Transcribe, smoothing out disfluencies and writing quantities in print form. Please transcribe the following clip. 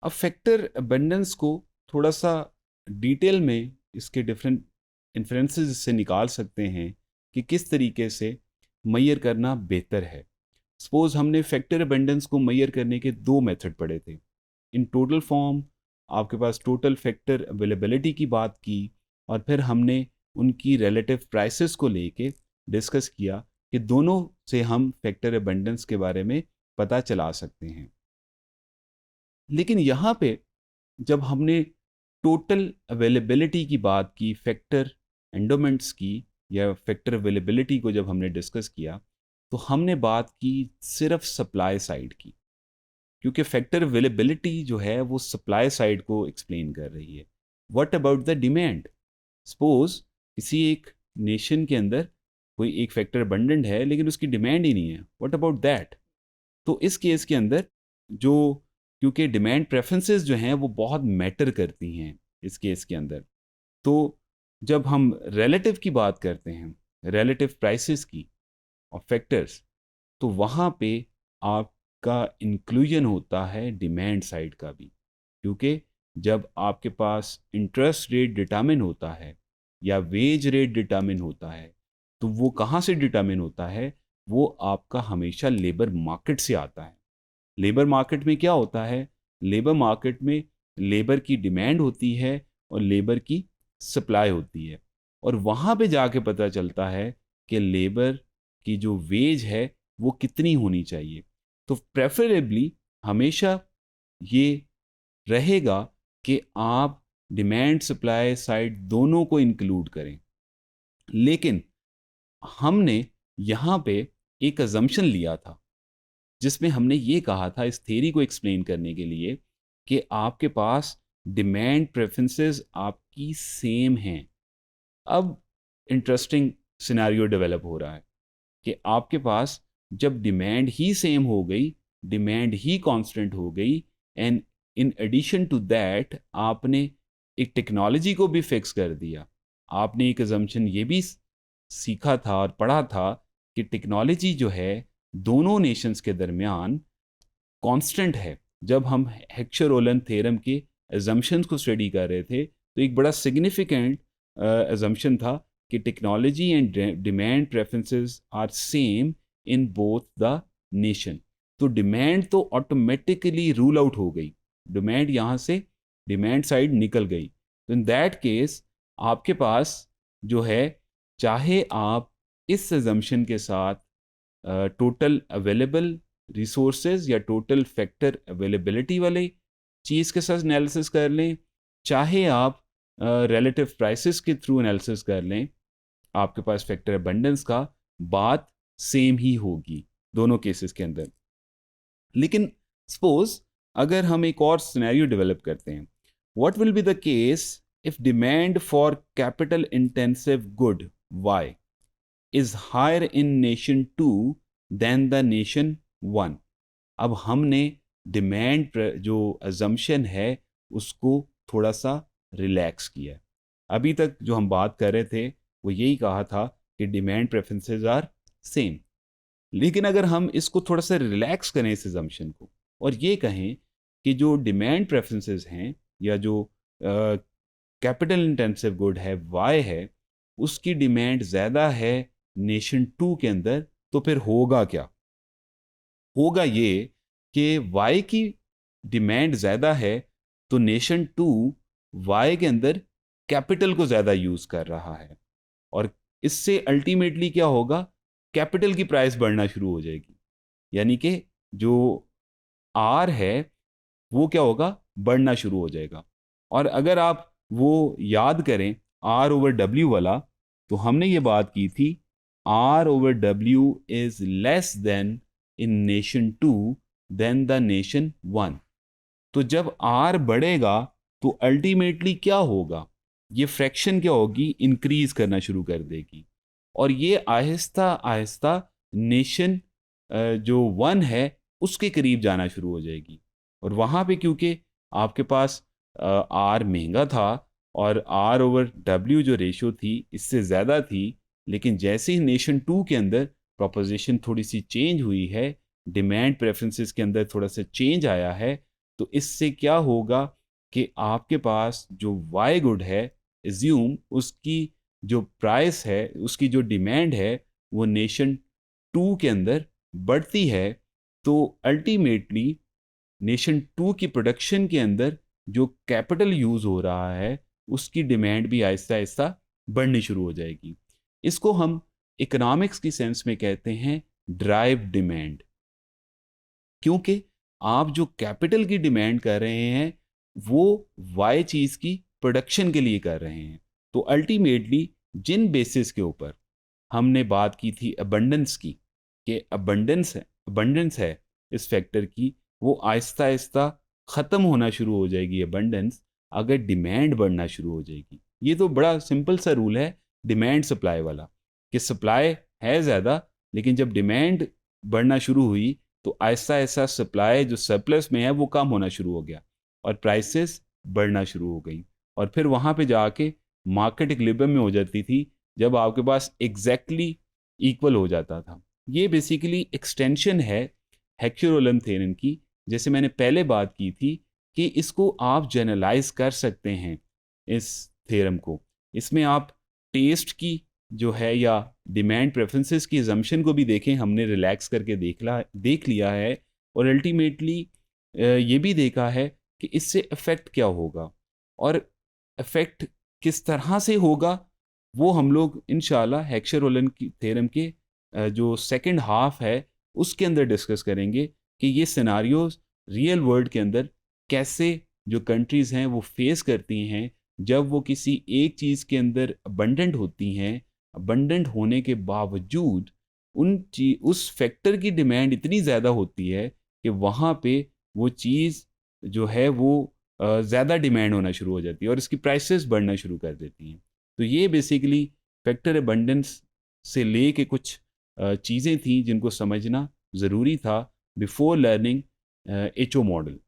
अब factor abundance को थोड़ा सा डिटेल में इसके डिफरेंट इन्फ्लुएंसेस से निकाल सकते हैं कि किस तरीके से मैयर करना बेहतर है। सपोज हमने फैक्टर अबंडेंस को मैयर करने के दो मेथड पढ़े थे। इन टोटल फॉर्म आपके पास टोटल फैक्टर अवेलेबिलिटी की बात की, और फिर हमने उनकी रिलेटिव प्राइसेस को लेके डिस्कस किया कि दोनों से हम फैक्टर अबंडेंस के बारे में पता चला सकते हैं। लेकिन यहाँ पे जब हमने टोटल अवेलेबिलिटी की बात की, फैक्टर एंडोमेंट्स की या फैक्टर अवेलेबिलिटी को जब हमने डिस्कस किया, तो हमने बात की सिर्फ सप्लाई साइड की, क्योंकि फैक्टर अवेलेबिलिटी जो है वो सप्लाई साइड को एक्सप्लेन कर रही है। What about the demand? Suppose किसी एक नेशन के अंदर कोई एक फैक्टर अबंडेंट है लेकिन उसकी डिमांड ही नहीं है, व्हाट अबाउट दैट? तो इस केस के अंदर जो, क्योंकि डिमांड प्रेफरेंसेस जो हैं वो बहुत मैटर करती हैं इस केस के अंदर, तो जब हम रिलेटिव की बात करते हैं, रिलेटिव प्राइसेस की और फैक्टर्स, तो वहाँ पे आपका इंक्लूजन होता है डिमांड साइड का भी। क्योंकि जब आपके पास इंटरेस्ट रेट डिटरमिन होता है या वेज रेट डिटरमिन होता है, तो वो कहाँ से डिटरमिन होता है? वो आपका हमेशा लेबर मार्केट से आता है। लेबर मार्केट में क्या होता है? लेबर मार्केट में लेबर की डिमांड होती है और लेबर की सप्लाई होती है, और वहाँ पे जाके पता चलता है कि लेबर की जो वेज है वो कितनी होनी चाहिए। तो प्रेफरेबली हमेशा ये रहेगा कि आप डिमांड सप्लाई साइड दोनों को इंक्लूड करें। लेकिन हमने यहाँ पे एक अजम्पशन लिया था जिसमें हमने ये कहा था इस थ्योरी को एक्सप्लेन करने के लिए कि आपके पास डिमांड प्रेफरेंसेस आपकी सेम हैं। अब इंटरेस्टिंग सिनेरियो डेवलप हो रहा है कि आपके पास जब डिमांड ही सेम हो गई, डिमांड ही कांस्टेंट हो गई, and in addition to that आपने एक टेक्नोलॉजी को भी फिक्स कर दिया। आपने एक अजम्पशन ये भी सीखा था और पढ़ा था कि टेक्नोलॉजी जो है दोनों नेशंस के दरमियान कांस्टेंट है। जब हम हेक्शर-ओलन थ्योरम के अजम्पशंस को स्टडी कर रहे थे, तो एक बड़ा सिग्निफिकेंट अजम्पशन था कि technology and demand preferences are same in both the nation. तो डिमांड तो ऑटोमेटिकली रूल आउट हो गई, डिमांड यहाँ से डिमांड साइड निकल गई। तो इन दैट केस आपके पास जो है, चाहे आप इस अजम्पशन के साथ टोटल अवेलेबल रिसोर्सेज या टोटल फैक्टर अवेलेबिलिटी वाले चीज़ के साथ एनालिसिस कर लें, चाहे आप रिलेटिव प्राइसेस के थ्रू एनालिसिस कर लें, आपके पास फैक्टर अबंडेंस का बात सेम ही होगी दोनों केसेस के अंदर। लेकिन सपोज अगर हम एक और सिनेरियो डेवलप करते हैं, what will be the case if demand for capital intensive good Y is higher in nation 2 than the nation 1? अब हमने डिमांड जो अजम्पशन है उसको थोड़ा सा रिलैक्स किया। अभी तक जो हम बात कर रहे थे वो यही कहा था कि डिमांड प्रेफरेंसेस आर सेम, लेकिन अगर हम इसको थोड़ा सा रिलैक्स करें इस अजम्पशन को और ये कहें कि जो डिमांड प्रेफरेंसेस हैं या जो कैपिटल इंटेंसिव गुड है वाई है, उसकी डिमांड ज़्यादा है नेशन 2 के अंदर, तो फिर होगा क्या? होगा ये कि वाई की डिमांड ज़्यादा है तो नेशन 2 वाई के अंदर कैपिटल को ज़्यादा यूज़ कर रहा है, और इससे अल्टीमेटली क्या होगा? कैपिटल की प्राइस बढ़ना शुरू हो जाएगी। यानी कि जो आर है वो क्या होगा? बढ़ना शुरू हो जाएगा। और अगर आप वो याद करें आर ओवर डब्ल्यू वाला, तो हमने ये बात की थी आर ओवर डब्ल्यू is less than in nation 2 than the nation 1। तो जब आर बढ़ेगा तो अल्टीमेटली क्या होगा? ये फ्रैक्शन क्या होगी? इंक्रीज करना शुरू कर देगी, और ये आहिस्ता आहिस्ता नेशन जो 1 है उसके करीब जाना शुरू हो जाएगी। और वहाँ पे क्योंकि आपके पास आर महंगा था और आर ओवर डब्ल्यू जो रेशो थी इससे ज़्यादा थी, लेकिन जैसे ही नेशन 2 के अंदर प्रोपोजिशन थोड़ी सी चेंज हुई है, डिमांड प्रेफरेंसेस के अंदर थोड़ा सा चेंज आया है, तो इससे क्या होगा कि आपके पास जो वाई गुड है, एज्यूम उसकी जो प्राइस है, उसकी जो डिमांड है, वो नेशन टू के अंदर बढ़ती है, तो अल्टीमेटली नेशन टू की प्रोडक्शन के अंदर जो कैपिटल यूज हो रहा है उसकी डिमांड भी आहिस्ता आहिस्ता बढ़नी शुरू हो जाएगी। इसको हम इकोनॉमिक्स की सेंस में कहते हैं ड्राइव डिमांड, क्योंकि आप जो कैपिटल की डिमांड कर रहे हैं वो वाई चीज की प्रोडक्शन के लिए कर रहे हैं। तो अल्टीमेटली जिन बेसिस के ऊपर हमने बात की थी अबंडेंस की, कि अबंडेंस है इस फैक्टर की, वो आहिस्ता आहिस्ता ख़त्म होना शुरू हो जाएगी अबंडेंस, अगर डिमांड बढ़ना शुरू हो जाएगी। ये तो बड़ा सिंपल सा रूल है डिमांड सप्लाई वाला, कि सप्लाई है ज़्यादा, लेकिन जब डिमांड बढ़ना शुरू हुई तो आहिस्ता आहिस्ता सप्लाई जो सरप्लस में है वो कम होना शुरू हो गया और प्राइसेस बढ़ना शुरू हो गई, और फिर वहाँ पे जाके मार्केट इक्विलिब्रियम में हो जाती थी जब आपके पास एग्जैक्टली इक्वल हो जाता था। ये बेसिकली एक्सटेंशन है हेक्यूरोलम थ्योरम की, जैसे मैंने पहले बात की थी कि इसको आप जनरलाइज कर सकते हैं इस थ्योरम को। इसमें आप टेस्ट की जो है या डिमांड प्रेफरेंसेस की अजम्पशन को भी देखें, हमने रिलैक्स करके देख लिया है, और अल्टीमेटली ये भी देखा है कि इससे इफ़ेक्ट क्या होगा और इफ़ेक्ट किस तरह से होगा, वो हम लोग इंशाल्लाह हेक्शर-ओलन की थ्योरम के जो सेकंड हाफ है उसके अंदर डिस्कस करेंगे कि ये सिनारियोज रियल वर्ल्ड के अंदर कैसे जो कंट्रीज़ हैं वो फेस करती हैं जब वो किसी एक चीज़ के अंदर अबंडेंट होती हैं। अबंडेंट होने के बावजूद उस फैक्टर की डिमांड इतनी ज़्यादा होती है कि वहाँ पे वो चीज़ जो है वो ज़्यादा डिमांड होना शुरू हो जाती है और इसकी प्राइसेस बढ़ना शुरू कर देती हैं। तो ये बेसिकली फैक्टर अबंडेंस से ले के कुछ चीज़ें थी जिनको समझना ज़रूरी था बिफोर लर्निंग HO मॉडल।